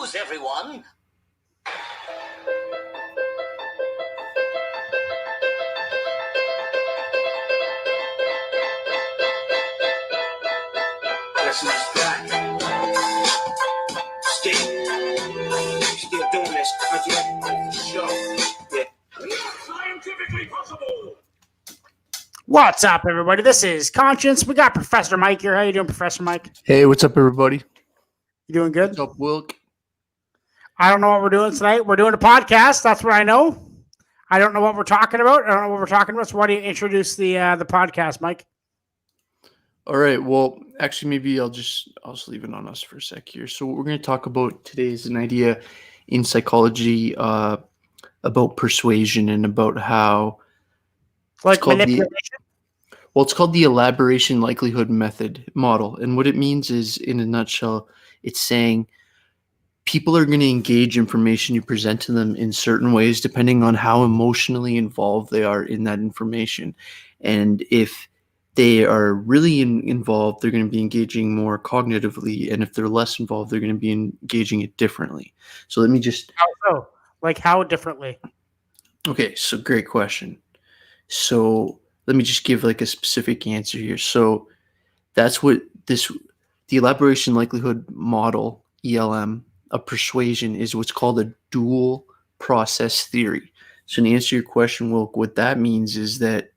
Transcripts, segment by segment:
news, everyone. Guess who's back? Still doing this content show. Yeah. Scientifically possible. What's up, everybody? This is Conscience. We got Professor Mike here. How you doing, Professor Mike? Hey, what's up, everybody? You doing good? What's up, Wilk? I don't know what we're doing tonight. We're doing a podcast. That's what I know. I don't know what we're talking about. I don't know what we're talking about. So why don't you introduce the podcast, Mike? All right. Well, actually, maybe I'll just leave it on us for a sec here. So what we're going to talk about today is an idea in psychology about persuasion and about how Like manipulation? It's called the elaboration likelihood method model. And what it means is, in a nutshell, it's saying people are going to engage information you present to them in certain ways depending on how emotionally involved they are in that information. And if they are really involved, they're going to be engaging more cognitively. And if they're less involved, they're going to be engaging it differently. So let me just... How so? Like how differently? Okay, so great question. So let me just give like a specific answer here. So that's what the elaboration likelihood model, ELM, of persuasion is what's called a dual process theory. So to answer your question, Wilk, what that means is that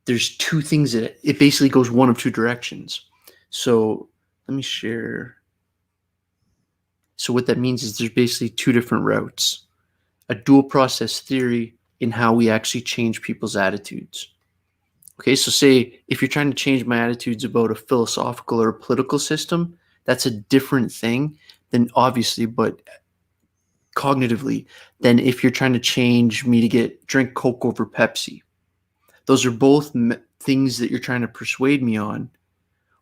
there's two things that it basically goes one of two directions. So let me share. So what that means is there's basically two different routes. A dual process theory in how we actually change people's attitudes. Okay, so say if you're trying to change my attitudes about a philosophical or a political system, that's a different thing than obviously, but cognitively, than if you're trying to change me to drink Coke over Pepsi. Those are both things that you're trying to persuade me on.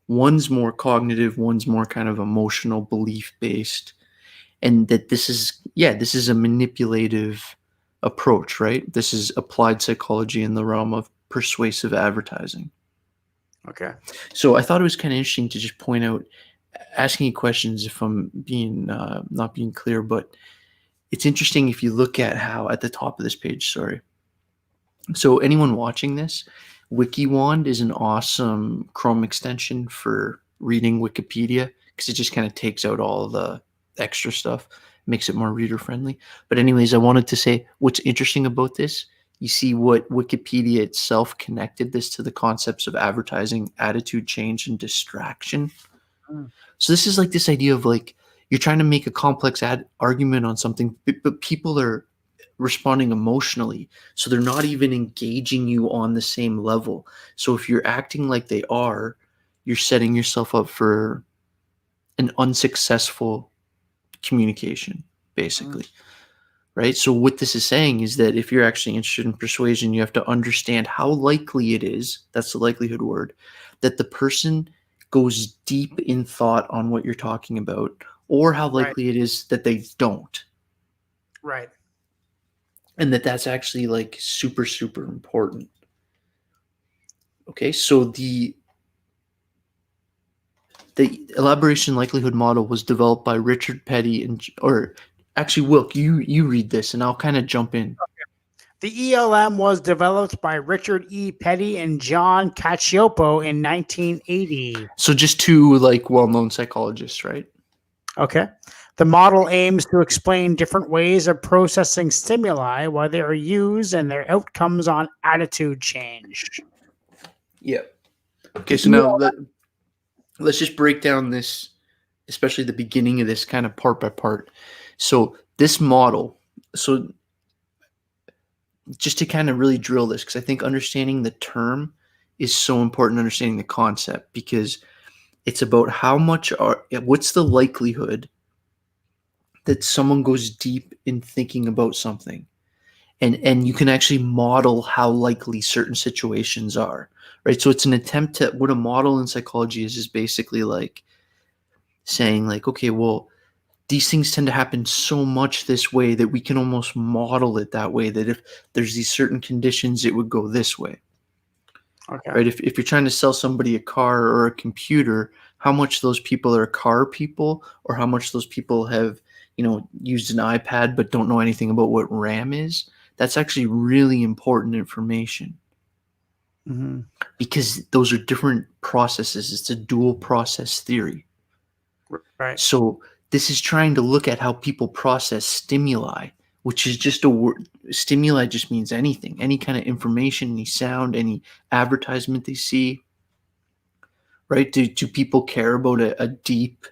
One's more cognitive, one's more kind of emotional, belief-based. And that this is a manipulative approach, right? This is applied psychology in the realm of persuasive advertising. Okay. So I thought it was kind of interesting to just point out, asking you questions if I'm being not being clear, but it's interesting if you look at how at the top of this page, sorry. So anyone watching this, WikiWand is an awesome Chrome extension for reading Wikipedia because it just kind of takes out all the extra stuff, makes it more reader friendly. But anyways, I wanted to say what's interesting about this. You see what Wikipedia itself connected this to the concepts of advertising, attitude change, and distraction. So this is like this idea of like you're trying to make a complex argument on something, but people are responding emotionally. So they're not even engaging you on the same level. So if you're acting like they are, you're setting yourself up for an unsuccessful communication, basically. Right? So what this is saying is that if you're actually interested in persuasion, you have to understand how likely it is, that's the likelihood word, that the person goes deep in thought on what you're talking about, or how likely it is that they don't. Right. And that's actually like super, super important. Okay, so the elaboration likelihood model was developed by Richard Petty actually, Wilk, you read this and I'll kind of jump in. The ELM was developed by Richard E. Petty and John Cacioppo in 1980. So just two like well-known psychologists, right? Okay. The model aims to explain different ways of processing stimuli, why they are used, and their outcomes on attitude change. Yeah. Okay, so now let's just break down this, especially the beginning of this kind of part by part. So this model, so just to kind of really drill this, because I think understanding the term is so important, understanding the concept, because it's about what's the likelihood that someone goes deep in thinking about something. And you can actually model how likely certain situations are, right? So it's an attempt to, what a model in psychology is basically like saying like, okay, well, these things tend to happen so much this way that we can almost model it that way, that if there's these certain conditions, it would go this way. Okay. Right? If you're trying to sell somebody a car or a computer, how much those people are car people, or how much those people have, used an iPad but don't know anything about what RAM is. That's actually really important information Mhm. because those are different processes. It's a dual process theory. Right. So this is trying to look at how people process stimuli, which is just a word. Stimuli just means anything, any kind of information, any sound, any advertisement they see, right? Do people care about a deep,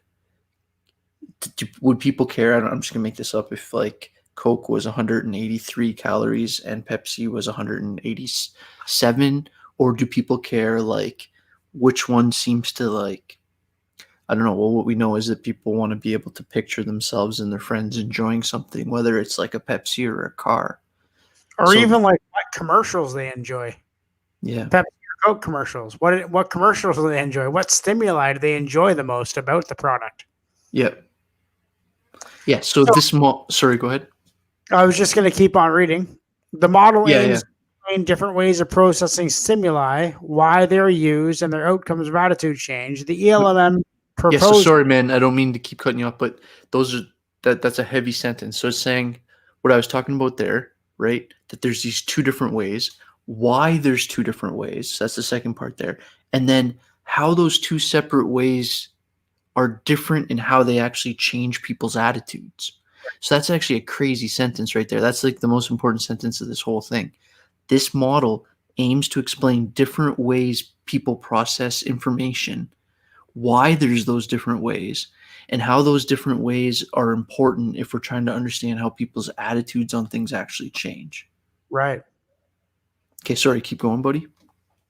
would people care? I'm just gonna make this up. If like Coke was 183 calories and Pepsi was 187, or do people care like which one seems to like, I don't know. Well, what we know is that people want to be able to picture themselves and their friends enjoying something, whether it's like a Pepsi or a car. Or So even like what commercials they enjoy. yeah, Pepsi or Coke commercials. What commercials do they enjoy? What stimuli do they enjoy the most about the product? yeah, yeah. So So this sorry, go ahead. I was just going to keep on reading. The model Yeah, yeah. aims to explain different ways of processing stimuli, why they're used, and their outcomes of attitude change. The ELMM Yeah, so proposed. sorry, man. I don't mean to keep cutting you off, but those are that's a heavy sentence. So it's saying what I was talking about there, right? That there's these two different ways. Why there's two different ways. That's the second part there. And then how those two separate ways are different in how they actually change people's attitudes. So that's actually a crazy sentence right there. That's like the most important sentence of this whole thing. This model aims to explain different ways people process information, why there's those different ways, and how those different ways are important if we're trying to understand how people's attitudes on things actually change. Right. Okay, sorry, keep going, buddy.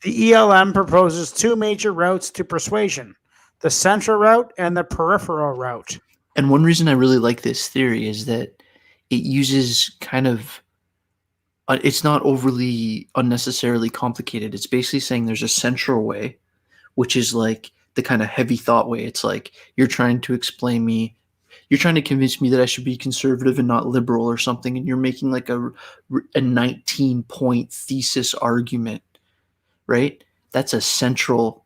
The ELM proposes two major routes to persuasion, the central route and the peripheral route. And one reason I really like this theory is that it uses kind of, it's not overly unnecessarily complicated. It's basically saying there's a central way, which is like the kind of heavy thought way. It's like you're trying to explain me, you're trying to convince me that I should be conservative and not liberal or something, and you're making like a 19-point thesis argument, right? That's a central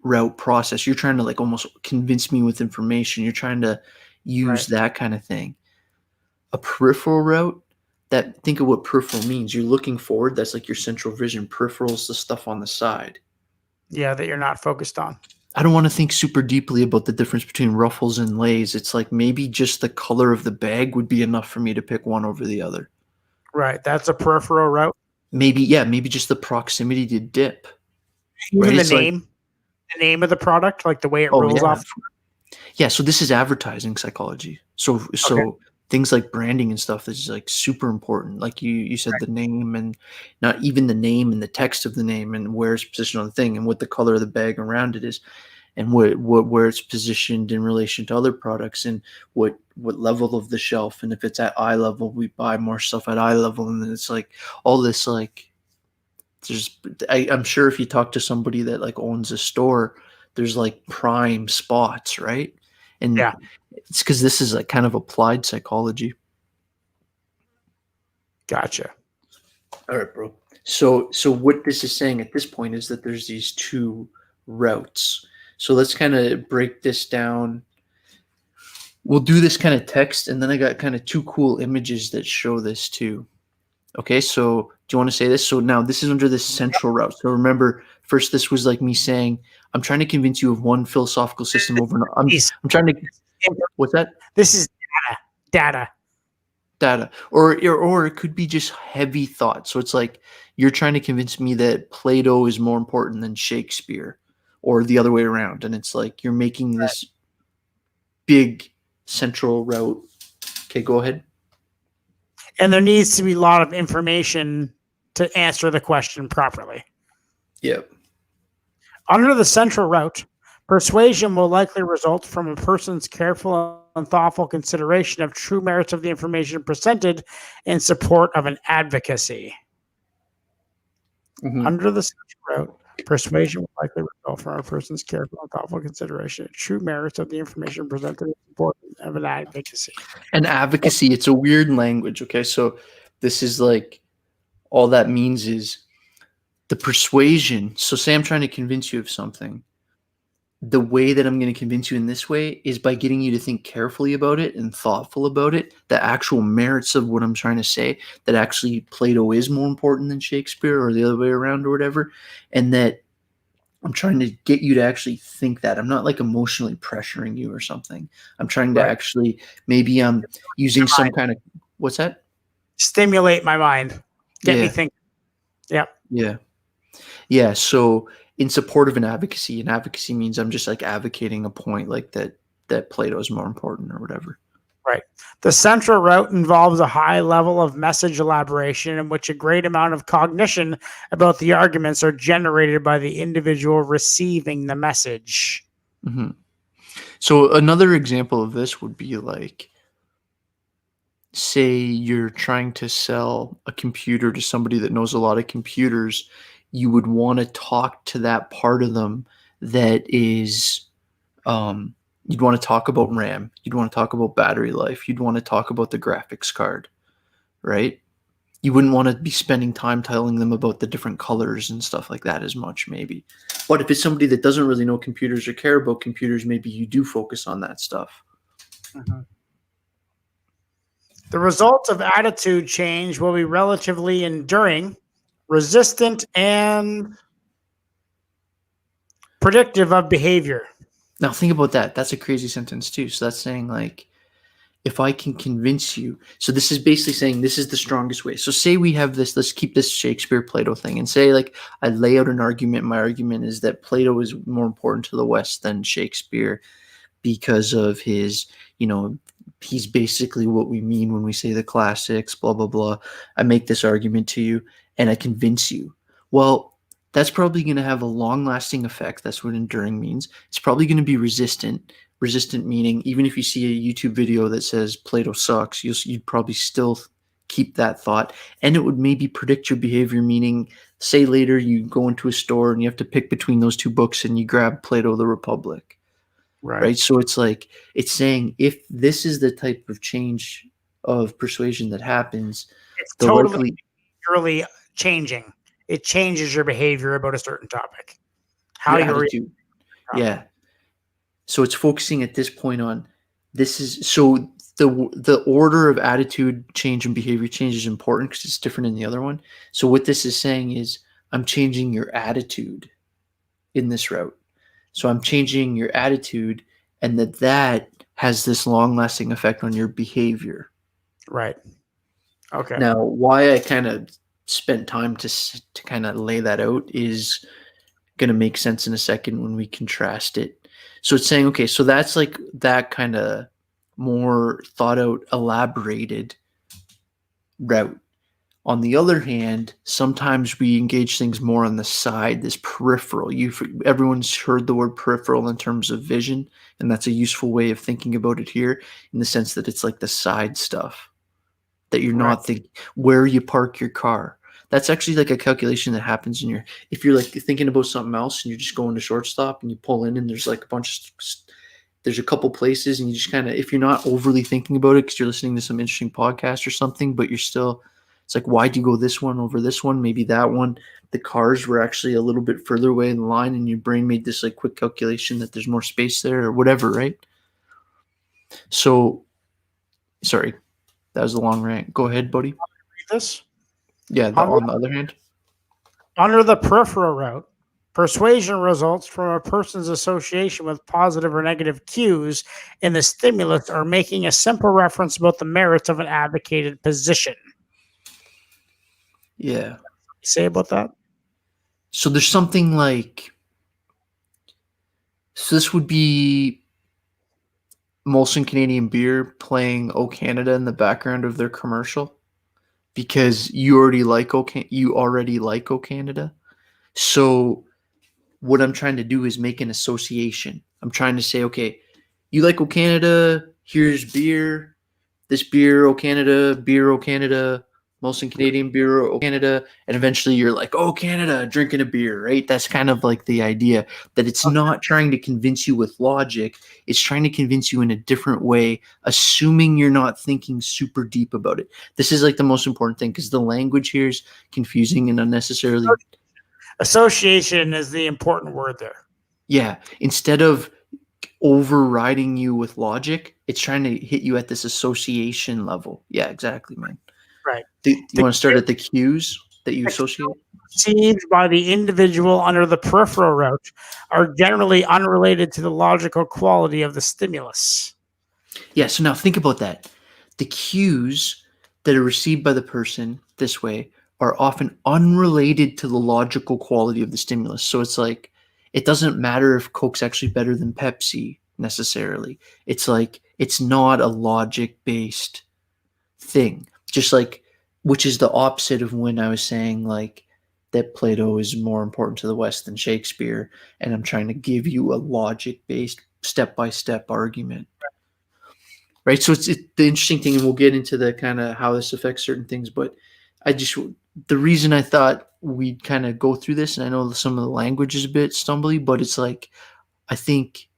route process. You're trying to like almost convince me with information. You're trying to use that kind of thing. A peripheral route, that, think of what peripheral means. You're looking forward. That's like your central vision. Peripheral is the stuff on the side. Yeah, that you're not focused on. I don't want to think super deeply about the difference between Ruffles and Lay's. It's like maybe just the color of the bag would be enough for me to pick one over the other. Right. That's a peripheral route. Maybe, yeah, maybe just the proximity to dip. Even Right? the It's like, name of the product, like the way it oh rolls yeah. off. Yeah, so this is advertising psychology. So Okay. things like branding and stuff is like super important. Like you said, the name, and not even the name and the text of the name and where it's positioned on the thing and what the color of the bag around it is, and where it's positioned in relation to other products, and what level of the shelf. And if it's at eye level, we buy more stuff at eye level. And then it's like all this, like I'm sure if you talk to somebody that like owns a store, there's like prime spots, right? And Yeah. it's because this is like kind of applied psychology. Gotcha. All right, bro. So what this is saying at this point is that there's these two routes. So let's kind of break this down. We'll do this kind of text, and then I got kind of two cool images that show this too. Okay, so do you want to say this? So now this is under this central route. So remember, first this was like me saying, I'm trying to convince you of one philosophical system over another. I'm trying to, what's that? This is data. Data. Or it could be just heavy thought. So it's like you're trying to convince me that Plato is more important than Shakespeare, or the other way around. And it's like you're making this big central route. Okay, go ahead. And there needs to be a lot of information to answer the question properly. Yep. Under the central route, persuasion will likely result from a person's careful and thoughtful consideration of true merits of the information presented in support of an advocacy. Mm-hmm. Under the central route, persuasion will likely result from a person's careful and thoughtful consideration of true merits of the information presented in support of an advocacy. And advocacy, it's a weird language. Okay, so this is like, all that means is the persuasion. So say I'm trying to convince you of something. the way that I'm going to convince you in this way is by getting you to think carefully about it and thoughtful about it, the actual merits of what I'm trying to say, that actually Plato is more important than Shakespeare or the other way around or whatever, and that I'm trying to get you to actually think that. I'm not like emotionally pressuring you or something. I'm trying to Right. actually, maybe I'm using some kind of, what's that? Stimulate my mind. Get me Yeah. thinking. Yep. Yeah. Yeah. So in support of an advocacy means I'm just like advocating a point like that Plato is more important or whatever. Right. The central route involves a high level of message elaboration in which a great amount of cognition about the arguments are generated by the individual receiving the message. Hmm. So another example of this would be like, say you're trying to sell a computer to somebody that knows a lot of computers, you would want to talk to that part of them that is, you'd want to talk about RAM, you'd want to talk about battery life, you'd want to talk about the graphics card, right? You wouldn't want to be spending time telling them about the different colors and stuff like that as much, maybe. But if it's somebody that doesn't really know computers or care about computers, maybe you do focus on that stuff. The results of attitude change will be relatively enduring, resistant, and predictive of behavior. Now think about that. That's a crazy sentence too. So that's saying like, if I can convince you, so this is basically saying this is the strongest way. So say we have this, let's keep this Shakespeare Plato thing and say like I lay out an argument. My argument is that Plato is more important to the West than Shakespeare because of his, he's basically what we mean when we say the classics, blah, blah, blah. I make this argument to you and I convince you. Well, that's probably going to have a long-lasting effect. That's what enduring means. It's probably going to be resistant. Resistant meaning even if you see a YouTube video that says Plato sucks, you'd probably still keep that thought, and it would maybe predict your behavior, meaning say later you go into a store and you have to pick between those two books and you grab Plato the Republic, right? So it's like, it's saying if this is the type of change of persuasion that happens, It's the totally purely changing. It changes your behavior about a certain topic. How your you react. attitude. Yeah. So it's focusing at this point on this is so the order of attitude change and behavior change is important because it's different in the other one. So what this is saying is I'm changing your attitude in this route. So I'm changing your attitude, and that has this long-lasting effect on your behavior. Right. Okay. Now, why I kind of spent time to kind of lay that out is going to make sense in a second when we contrast it. So it's saying, okay, so that's like that kind of more thought out, elaborated route. On the other hand, sometimes we engage things more on the side, this peripheral. Everyone's heard the word peripheral in terms of vision, and that's a useful way of thinking about it here in the sense that it's like the side stuff that you're not thinking, where you park your car. That's actually like a calculation that happens in if you're like thinking about something else and you're just going to shortstop and you pull in and there's like there's a couple places and you just kind of, if you're not overly thinking about it because you're listening to some interesting podcast or something, but you're still, it's like, why'd you go this one over this one? Maybe that one, the cars were actually a little bit further away in the line and your brain made this like quick calculation that there's more space there or whatever, right? So, sorry, that was a long rant. Go ahead, buddy. This? Yeah, on the other hand. Under the peripheral route, persuasion results from a person's association with positive or negative cues in the stimulus or making a simple reference about the merits of an advocated position. Yeah. Say about that? So there's something like, so this would be Molson Canadian Beer playing "O Canada" in the background of their commercial because you already like O Canada. So what I'm trying to do is make an association. I'm trying to say, okay, you like O Canada, here's beer, this beer, O Canada, Molson Canadian Beer, O Canada, and eventually you're like, oh, Canada, drinking a beer, right? That's kind of like the idea that it's not trying to convince you with logic. It's trying to convince you in a different way, assuming you're not thinking super deep about it. This is like the most important thing because the language here is confusing and unnecessarily. Association is the important word there. Yeah. Instead of overriding you with logic, it's trying to hit you at this association level. Yeah, exactly, man. Right. You The want to start at the cues that you cues associate? perceived by the individual under the peripheral route are generally unrelated to the logical quality of the stimulus. Yeah, so now think about that. The cues that are received by the person this way are often unrelated to the logical quality of the stimulus. So it's like, it doesn't matter if Coke's actually better than Pepsi necessarily. It's like, it's not a logic based thing. Just like, which is the opposite of when I was saying, like, that Plato is more important to the West than Shakespeare. And I'm trying to give you a logic based, step by step argument. Right. So it's the interesting thing, and we'll get into the kind of how this affects certain things. But I just, the reason I thought we'd kind of go through this, and I know some of the language is a bit stumbly, but it's like, I think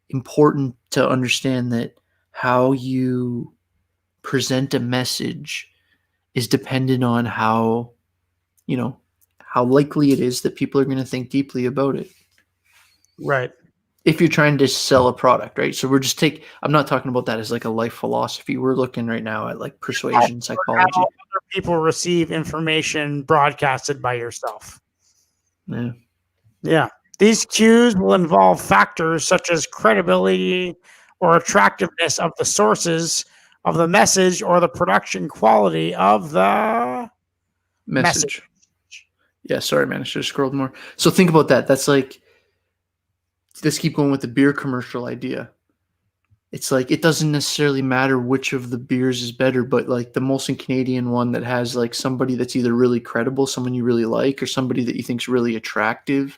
important to understand that how you present a message is dependent on how, how likely it is that people are going to think deeply about it. Right. If you're trying to sell a product, right? So I'm not talking about that as like a life philosophy. We're looking right now at like persuasion psychology. How other people receive information broadcasted by yourself. Yeah. Yeah. These cues will involve factors such as credibility or attractiveness of the sources of the message or the production quality of the message. Yeah, sorry, man. I should have scrolled more. So think about that. That's like, let's keep going with the beer commercial idea. It's like, it doesn't necessarily matter which of the beers is better, but like the Molson Canadian one that has like somebody that's either really credible, someone you really like, or somebody that you think's really attractive,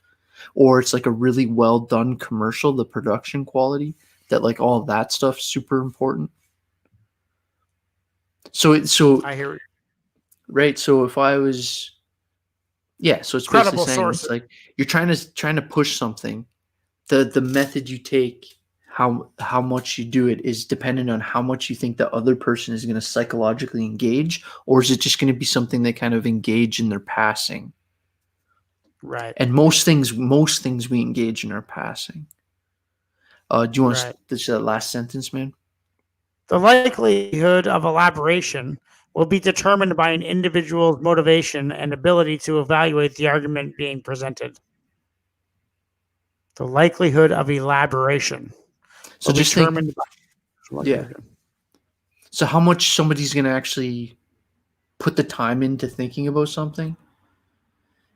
or it's like a really well done commercial, the production quality, that like all that stuff's super important. So I hear you. right. So if I was, yeah, so it's Credible basically saying sources. it's like you're trying to push something. The method you take, how much you do it is dependent on how much you think the other person is going to psychologically engage, or is it just going to be something they kind of engage in their passing? Right. And most things we engage in our passing. Do you want Right. to this last sentence, man? The likelihood of elaboration will be determined by an individual's motivation and ability to evaluate the argument being presented. The likelihood of elaboration So will be just think, determined by yeah. So how much somebody's going to actually put the time into thinking about something?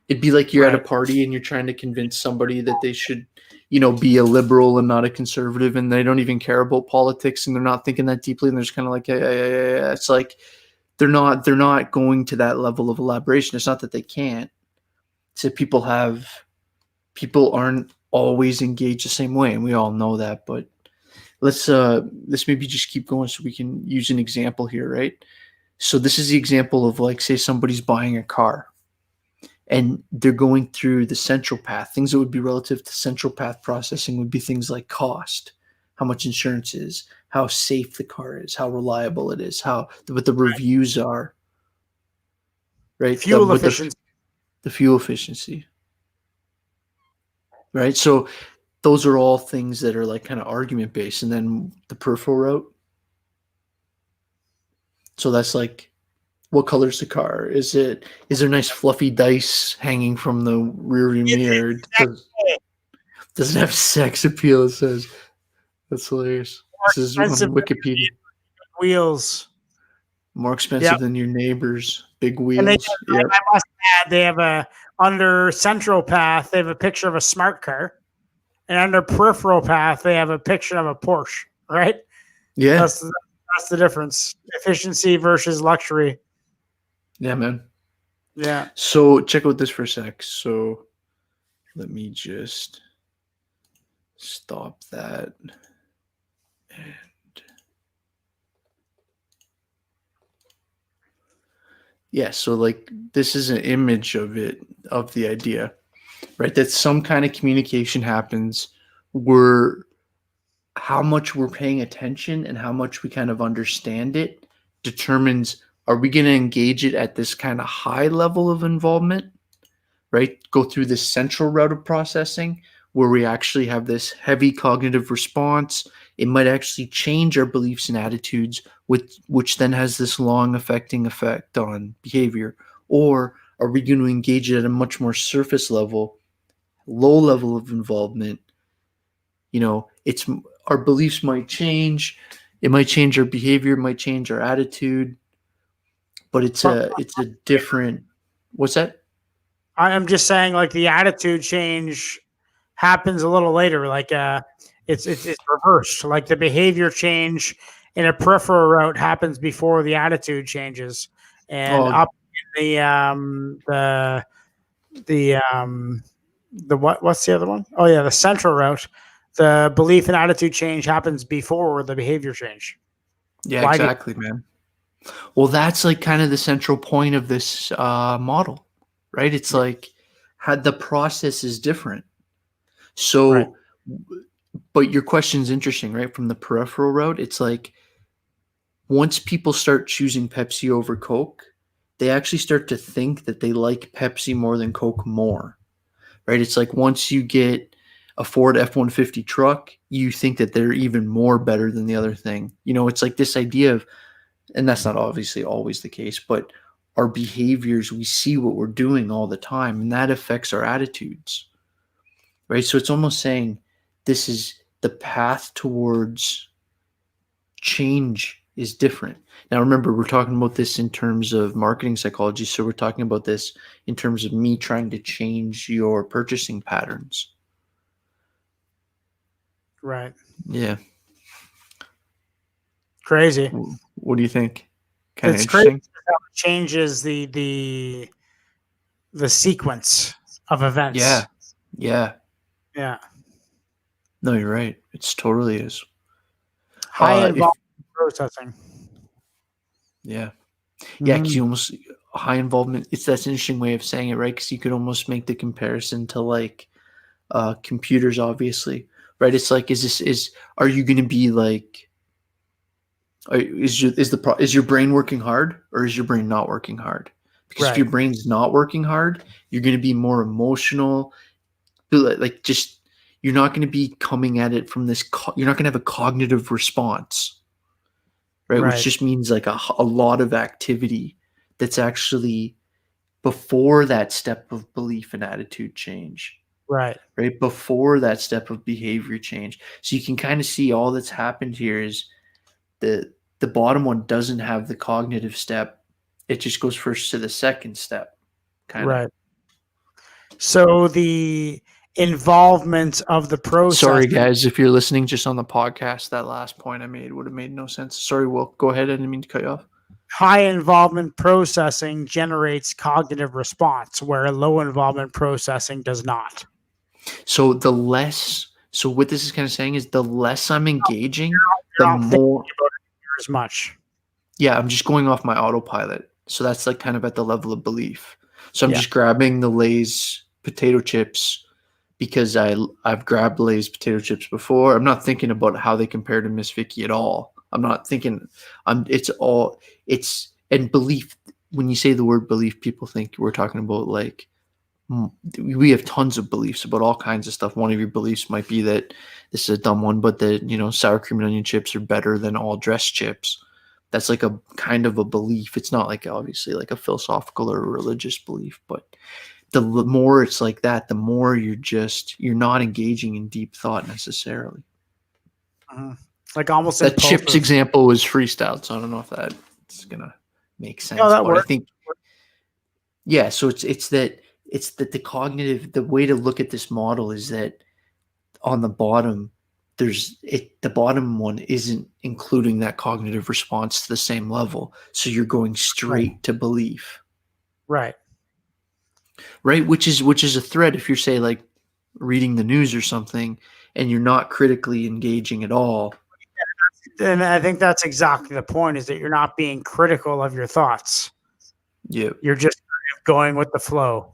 It'd be like you're at a party and you're trying to convince somebody that they should, be a liberal and not a conservative, and they don't even care about politics and they're not thinking that deeply, and they're just kind of like, yeah. It's like they're not going to that level of elaboration. It's not that they can't. It's that people aren't always engaged the same way, and we all know that. But let's maybe just keep going so we can use an example here, right? So this is the example of, like, say somebody's buying a car and they're going through the central path. Things that would be relative to central path processing would be things like cost, how much insurance is, how safe the car is, how reliable it is, what the reviews are, right? Fuel efficiency. The fuel efficiency, right? So those are all things that are like kind of argument based. And then the peripheral route. So that's like, what color's the car? Is there nice fluffy dice hanging from the rearview mirror? Does it have sex appeal? It says. That's hilarious. This is on Wikipedia. Wheels. More expensive than your neighbors. Big wheels. And I must add, they have under central path, they have a picture of a smart car. And under peripheral path, they have a picture of a Porsche, right? Yeah. That's the difference. Efficiency versus luxury. Yeah, man. Yeah. So check out this for a sec. So let me just stop that. And yeah, so like this is an image of the idea, right? That some kind of communication happens where how much we're paying attention and how much we kind of understand it determines, are we going to engage it at this kind of high level of involvement, right? Go through this central route of processing, where we actually have this heavy cognitive response. It might actually change our beliefs and attitudes, which then has this long affecting effect on behavior. Or are we going to engage it at a much more surface level, low level of involvement? It's our beliefs might change. It might change our behavior, it might change our attitude, but it's a different. What's that? I'm just saying, like, the attitude change happens a little later. Like, it's reversed. Like, the behavior change in a peripheral route happens before the attitude changes, and Oh, up in the what's the other one? Oh yeah, the central route. The belief and attitude change happens before the behavior change. yeah, Why do exactly, man. Well, that's like kind of the central point of this model, right? It's like how the process is different. right, So, but your question's interesting, right? From the peripheral route, it's like once people start choosing Pepsi over Coke, they actually start to think that they like Pepsi more than Coke more, right? It's like once you get a Ford F-150 truck, you think that they're even more better than the other thing. It's like this idea of, and that's not obviously always the case, but our behaviors, we see what we're doing all the time, and that affects our attitudes, right? So it's almost saying this is the path towards change is different. Now, remember, we're talking about this in terms of marketing psychology. So we're talking about this in terms of me trying to change your purchasing patterns. right? Yeah. Crazy. What do you think? Kind of It's crazy interesting. how it changes the sequence of events. Yeah. Yeah. Yeah, No, you're right. It's totally is. high If involvement processing. Yeah. Yeah, because Mhm. you almost high involvement. That's an interesting way of saying it, right? Because you could almost make the comparison to like computers, obviously, right? It's like, are you going to be like, is your brain working hard or is your brain not working hard? Because if Right, your brain's not working hard, you're going to be more emotional, like just you're not going to be coming at it from this. You're not going to have a cognitive response, right? Which right, just means like a lot of activity that's actually before that step of belief and attitude change, right, right? Before that step of behavior change. So you can kind of see all that's happened here is the bottom one doesn't have the cognitive step. It just goes first to the second step, kind of. right. So the involvement of the process, Sorry, guys, if you're listening just on the podcast, that last point I made would have made no sense. Sorry, Will. Go ahead. I didn't mean to cut you off. high involvement processing generates cognitive response, where low involvement processing does not. So so what this is kind of saying is the less I'm engaging, the You're not thinking more, about it as much. yeah, I'm just going off my autopilot. So that's like kind of at the level of belief. So I'm Yeah, just grabbing the Lay's potato chips because I've grabbed Lay's potato chips before. I'm not thinking about how they compare to Miss Vicky at all. I'm not thinking it's and belief. When you say the word belief, people think we're talking about like we have tons of beliefs about all kinds of stuff. One of your beliefs might be that this is a dumb one, but that sour cream and onion chips are better than all dressed chips. That's like a kind of a belief. It's not like obviously like a philosophical or a religious belief, but the more it's like that, the more you're not engaging in deep thought necessarily. Mhm. Like almost That chips impulsive. example was freestyled, so I don't know if that's gonna make No, sense, that but I works. think yeah. So it's that the cognitive, the way to look at this model is that on the bottom the bottom one isn't including that cognitive response to the same level, so you're going Right, straight to belief, right. right? Which is a threat if you're say like reading the news or something and you're not critically engaging at all. And I think that's exactly the point: is that you're not being critical of your thoughts. Yeah. You're just going with the flow.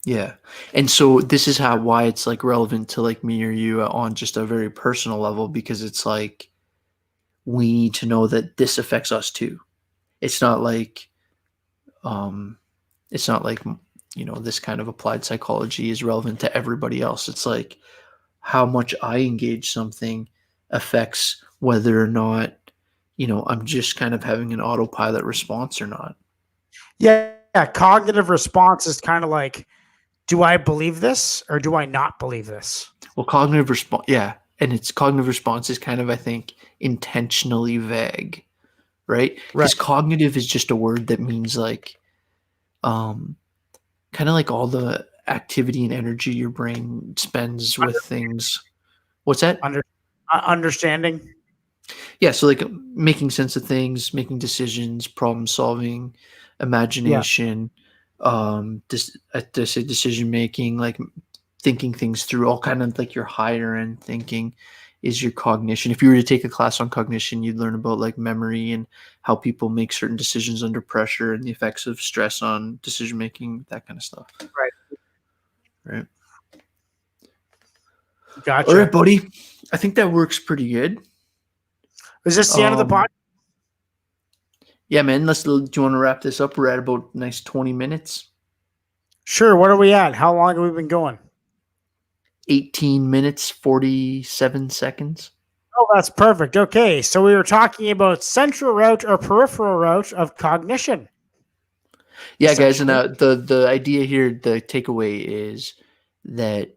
Yeah. And so this is why it's like relevant to like me or you on just a very personal level, because it's like we need to know that this affects us too. It's not like um it's not like this kind of applied psychology is relevant to everybody else. It's like how much I engage something affects whether or not, I'm just kind of having an autopilot response or not. Yeah, cognitive response is kind of like, do I believe this or do I not believe this? Well, cognitive response, yeah. And it's cognitive response is kind of, I think, intentionally vague, right? Because cognitive is just a word that means like, kind of like all the activity and energy your brain spends with things. What's that? Understanding. Yeah, so like making sense of things, making decisions, problem solving, imagination, decision making, like thinking things through, all kind of like your higher end thinking is your cognition. If you were to take a class on cognition, you'd learn about like memory and how people make certain decisions under pressure and the effects of stress on decision making, that kind of stuff. Right. Gotcha. All right, buddy. I think that works pretty good. Is this the end of the podcast? Yeah, man. Do you want to wrap this up? We're at about a nice 20 minutes. Sure. What are we at? How long have we been going? 18 minutes, 47 seconds. Oh, that's perfect. Okay. So we were talking about central route or peripheral route of cognition. Yeah, guys. And the idea here, the takeaway is that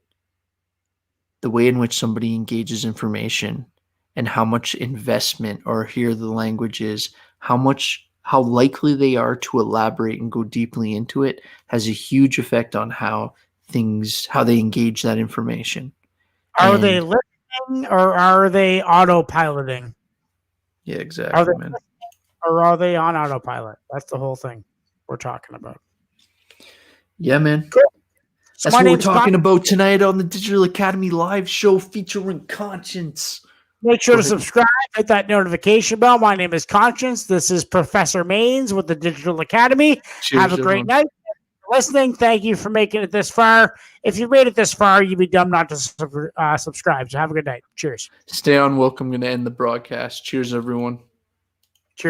the way in which somebody engages information and how much investment, or here the language is how likely they are to elaborate and go deeply into it, has a huge effect on how they engage that information. Are they listening or are they autopiloting? Yeah, exactly, man. Or are they on autopilot? That's the whole thing we're talking about. Yeah, man. Cool. That's what we're talking about tonight on the Digital Academy live show featuring Conscience. Make sure to subscribe, hit that notification bell. My name is Conscience. This is Professor Maines with the Digital Academy. Cheers, have a great night. Listening. Thank you for making it this far. If you made it this far, you'd be dumb not to subscribe. So have a good night. Cheers. Stay on. Welcome. I'm going to end the broadcast. Cheers, everyone.